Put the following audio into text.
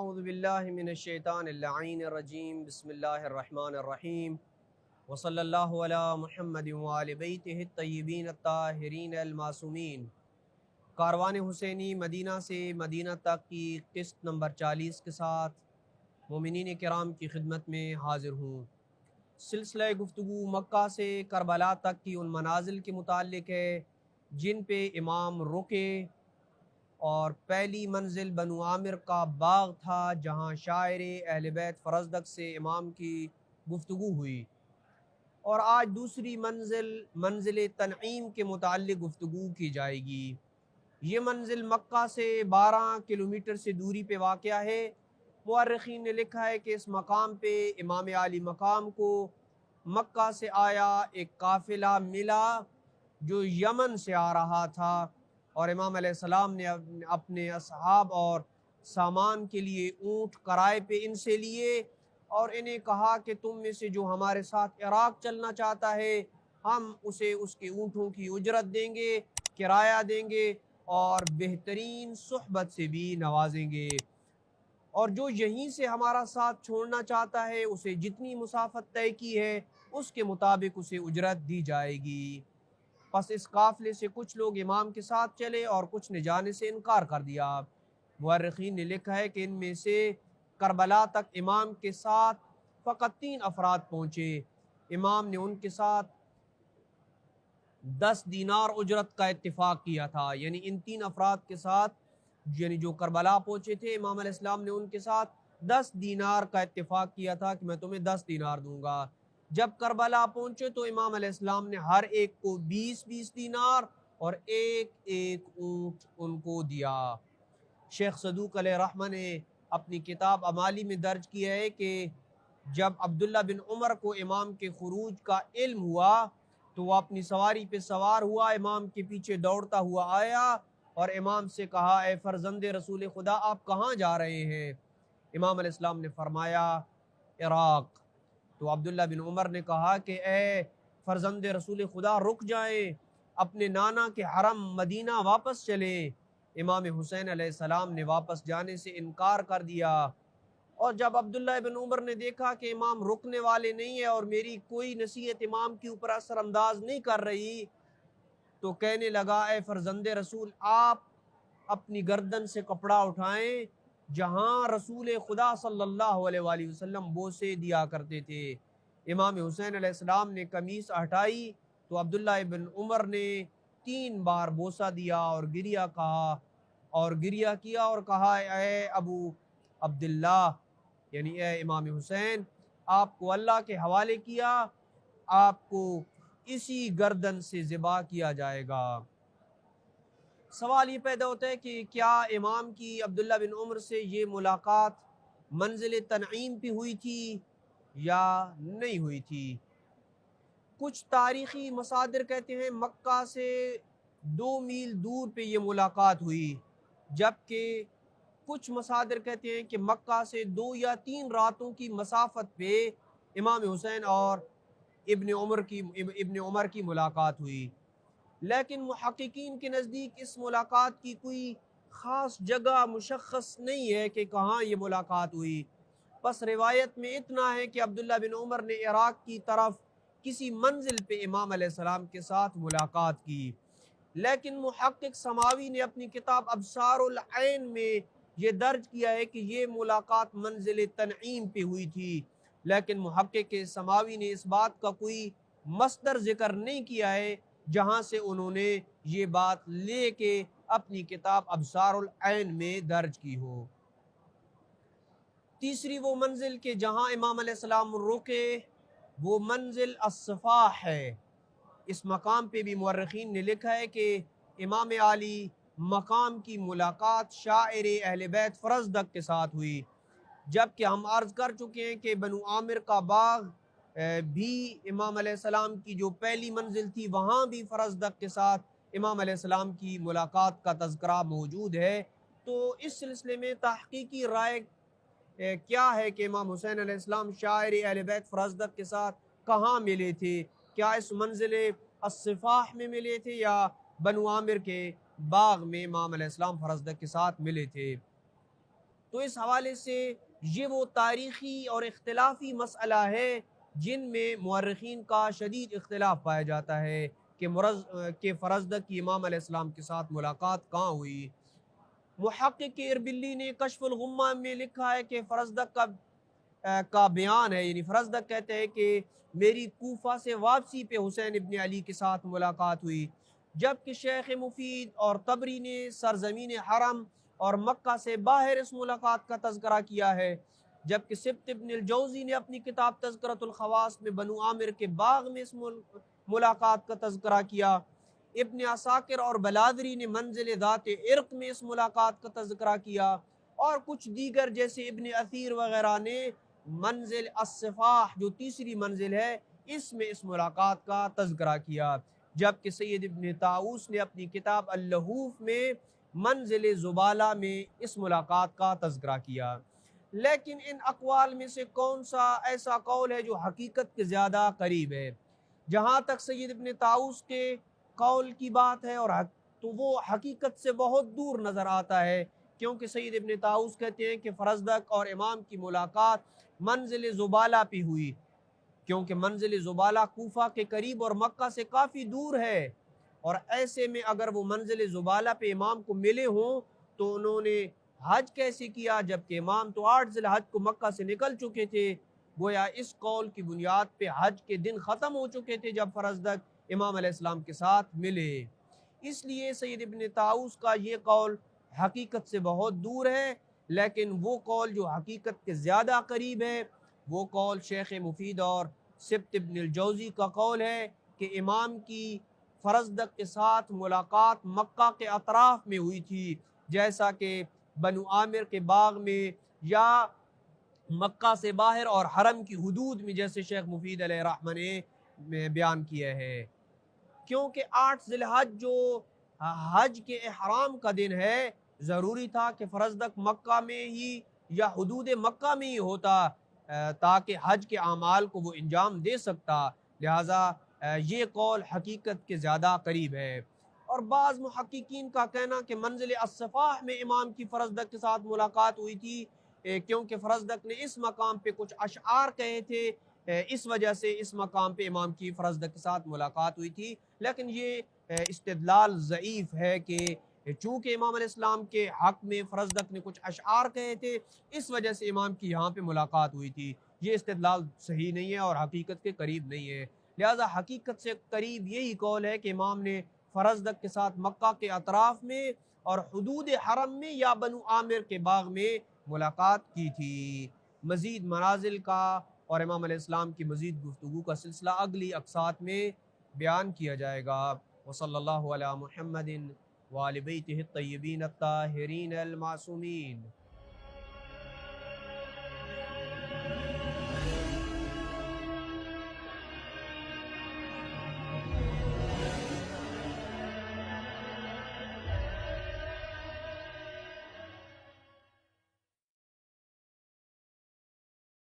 اعوذ باللہ من الشیطان اللعین الرجیم بسم اللہ الرحمن الرحیم وصلی اللہ علی محمد وآل بیتہ الطیبین الطاہرین المعصومین۔ کاروان حسینی مدینہ سے مدینہ تک کی قسط نمبر 40 کے ساتھ مومنین کرام کی خدمت میں حاضر ہوں۔ سلسلہ گفتگو مکہ سے کربلا تک کی ان منازل کے متعلق ہے جن پہ امام رکے، اور پہلی منزل بنو عامر کا باغ تھا جہاں شاعر اہل بیت فرزدق سے امام کی گفتگو ہوئی، اور آج دوسری منزل تنعیم کے متعلق گفتگو کی جائے گی۔ یہ منزل مکہ سے 12 کلومیٹر سے دوری پہ واقع ہے۔ مورخین نے لکھا ہے کہ اس مقام پہ امام عالی مقام کو مکہ سے آیا ایک قافلہ ملا جو یمن سے آ رہا تھا، اور امام علیہ السلام نے اپنے اصحاب اور سامان کے لیے اونٹ کرائے پہ ان سے لیے، اور انہیں کہا کہ تم میں سے جو ہمارے ساتھ عراق چلنا چاہتا ہے ہم اسے اس کے اونٹوں کی اجرت دیں گے، کرایہ دیں گے، اور بہترین صحبت سے بھی نوازیں گے، اور جو یہیں سے ہمارا ساتھ چھوڑنا چاہتا ہے اسے جتنی مسافت طے کی ہے اس کے مطابق اسے اجرت دی جائے گی۔ پس اس قافلے سے کچھ لوگ امام کے ساتھ چلے اور کچھ نے جانے سے انکار کر دیا۔ مورخین نے لکھا ہے کہ ان میں سے کربلا تک امام کے ساتھ فقط 3 افراد پہنچے۔ امام نے ان کے ساتھ 10 دینار اجرت کا اتفاق کیا تھا، یعنی ان 3 افراد کے ساتھ جو کربلا پہنچے تھے، امام علیہ السلام نے ان کے ساتھ 10 دینار کا اتفاق کیا تھا کہ میں تمہیں 10 دینار دوں گا۔ جب کربلا پہنچے تو امام علیہ السلام نے ہر ایک کو 20 دینار اور ایک اونٹ ان کو دیا۔ شیخ صدوق علیہ رحمہ نے اپنی کتاب امالی میں درج کیا ہے کہ جب عبداللہ بن عمر کو امام کے خروج کا علم ہوا تو وہ اپنی سواری پہ سوار ہوا، امام کے پیچھے دوڑتا ہوا آیا اور امام سے کہا، اے فرزند رسول خدا آپ کہاں جا رہے ہیں؟ امام علیہ السلام نے فرمایا عراق۔ تو عبداللہ بن عمر نے کہا کہ اے فرزند رسول خدا رک جائیں، اپنے نانا کے حرم مدینہ واپس چلیں۔ امام حسین علیہ السلام نے واپس جانے سے انکار کر دیا، اور جب عبداللہ بن عمر نے دیکھا کہ امام رکنے والے نہیں ہیں اور میری کوئی نصیحت امام کے اوپر اثر انداز نہیں کر رہی، تو کہنے لگا، اے فرزند رسول آپ اپنی گردن سے کپڑا اٹھائیں جہاں رسول خدا صلی اللہ علیہ وآلہ وسلم بوسے دیا کرتے تھے۔ امام حسین علیہ السلام نے قمیص ہٹائی تو عبداللہ ابن عمر نے 3 بار بوسہ دیا اور گریہ کیا اور کہا، اے ابو عبداللہ، یعنی اے امام حسین، آپ کو اللہ کے حوالے کیا، آپ کو اسی گردن سے ذبح کیا جائے گا۔ سوال یہ پیدا ہوتا ہے کہ کیا امام کی عبداللہ بن عمر سے یہ ملاقات منزل تنعیم پہ ہوئی تھی یا نہیں ہوئی تھی؟ کچھ تاریخی مصادر کہتے ہیں مکہ سے 2 میل دور پہ یہ ملاقات ہوئی، جبکہ کچھ مصادر کہتے ہیں کہ مکہ سے 2 یا 3 راتوں کی مسافت پہ امام حسین اور ابن عمر کی ملاقات ہوئی، لیکن محققین کے نزدیک اس ملاقات کی کوئی خاص جگہ مشخص نہیں ہے کہ کہاں یہ ملاقات ہوئی۔ بس روایت میں اتنا ہے کہ عبداللہ بن عمر نے عراق کی طرف کسی منزل پہ امام علیہ السلام کے ساتھ ملاقات کی، لیکن محقق سماوی نے اپنی کتاب ابصار العین میں یہ درج کیا ہے کہ یہ ملاقات منزل تنعیم پہ ہوئی تھی، لیکن محقق سماوی نے اس بات کا کوئی مصدر ذکر نہیں کیا ہے جہاں سے انہوں نے یہ بات لے کے اپنی کتاب ابصار العین میں درج کی ہو۔ تیسری وہ منزل کہ جہاں امام علیہ السلام رکے وہ منزل الصفاح ہے۔ اس مقام پہ بھی مورخین نے لکھا ہے کہ امام عالی مقام کی ملاقات شاعر اہل بیت فرزدق کے ساتھ ہوئی، جبکہ ہم عرض کر چکے ہیں کہ بنو عامر کا باغ بھی امام علیہ السلام کی جو پہلی منزل تھی وہاں بھی فرزدق کے ساتھ امام علیہ السلام کی ملاقات کا تذکرہ موجود ہے۔ تو اس سلسلے میں تحقیقی رائے کیا ہے کہ امام حسین علیہ السلام شاعر اہل بیت فرزدق کے ساتھ کہاں ملے تھے؟ کیا اس منزل الصفاح میں ملے تھے یا بنو عامر کے باغ میں امام علیہ السلام فرزدق کے ساتھ ملے تھے؟ تو اس حوالے سے یہ وہ تاریخی اور اختلافی مسئلہ ہے جن میں مورخین کا شدید اختلاف پایا جاتا ہے کہ فرزدق کی امام علیہ السلام کے ساتھ ملاقات کہاں ہوئی۔ محقق اربلی نے کشف الغمہ میں لکھا ہے کہ فرزدق کا بیان ہے، یعنی فرزدق کہتے ہیں کہ میری کوفہ سے واپسی پہ حسین ابن علی کے ساتھ ملاقات ہوئی، جبکہ شیخ مفید اور طبری نے سرزمین حرم اور مکہ سے باہر اس ملاقات کا تذکرہ کیا ہے، جبکہ سبت ابن الجوزی نے اپنی کتاب تذکرۃ الخواص میں بنو عامر کے باغ میں اس ملاقات کا تذکرہ کیا۔ ابن عساکر اور بلادری نے منزل ذات عرق میں اس ملاقات کا تذکرہ کیا، اور کچھ دیگر جیسے ابن اثیر وغیرہ نے منزل الصفاح جو تیسری منزل ہے اس میں اس ملاقات کا تذکرہ کیا، جبکہ سید ابن طاؤس نے اپنی کتاب اللہوف میں منزل زبالہ میں اس ملاقات کا تذکرہ کیا۔ لیکن ان اقوال میں سے کون سا ایسا قول ہے جو حقیقت کے زیادہ قریب ہے؟ جہاں تک سید ابن طاؤس کے قول کی بات ہے تو وہ حقیقت سے بہت دور نظر آتا ہے، کیونکہ سید ابن طاؤس کہتے ہیں کہ فرزدق اور امام کی ملاقات منزل زبالہ پہ ہوئی، کیونکہ منزل زبالہ کوفہ کے قریب اور مکہ سے کافی دور ہے، اور ایسے میں اگر وہ منزل زبالہ پہ امام کو ملے ہوں تو انہوں نے حج کیسے کیا، جبکہ امام تو 8 ذی الحج کو مکہ سے نکل چکے تھے؟ گویا اس قول کی بنیاد پہ حج کے دن ختم ہو چکے تھے جب فرزدق امام علیہ السلام کے ساتھ ملے۔ اس لیے سید ابن طاؤس کا یہ قول حقیقت سے بہت دور ہے، لیکن وہ قول جو حقیقت کے زیادہ قریب ہے وہ قول شیخ مفید اور سبت ابن الجوزی کا قول ہے کہ امام کی فرزدق کے ساتھ ملاقات مکہ کے اطراف میں ہوئی تھی، جیسا کہ بنو عامر کے باغ میں یا مکہ سے باہر اور حرم کی حدود میں، جیسے شیخ مفید علیہ رحمہ نے بیان کیا ہے۔ کیونکہ 8 ذی الحج جو حج کے احرام کا دن ہے، ضروری تھا کہ فرزدق مکہ میں ہی یا حدود مکہ میں ہی ہوتا تاکہ حج کے اعمال کو وہ انجام دے سکتا، لہٰذا یہ قول حقیقت کے زیادہ قریب ہے۔ اور بعض محققین کا کہنا کہ منزل الصفاح میں امام کی فرزدق کے ساتھ ملاقات ہوئی تھی، کیونکہ فرزدق نے اس مقام پہ کچھ اشعار کہے تھے، اس وجہ سے اس مقام پہ امام کی فرزدق کے ساتھ ملاقات ہوئی تھی، لیکن یہ استدلال ضعیف ہے کہ چونکہ امام علیہ السلام کے حق میں فرزدق نے کچھ اشعار کہے تھے اس وجہ سے امام کی یہاں پہ ملاقات ہوئی تھی، یہ استدلال صحیح نہیں ہے اور حقیقت کے قریب نہیں ہے۔ لہٰذا حقیقت سے قریب یہی قول ہے کہ امام نے فرزدق کے ساتھ مکہ کے اطراف میں اور حدود حرم میں یا بنو عامر کے باغ میں ملاقات کی تھی۔ مزید منازل کا اور امام علیہ السلام کی مزید گفتگو کا سلسلہ اگلی اقساط میں بیان کیا جائے گا۔ وصلی اللہ علی محمد وآل بیتہ الطیبین الطاہرین المعصومین۔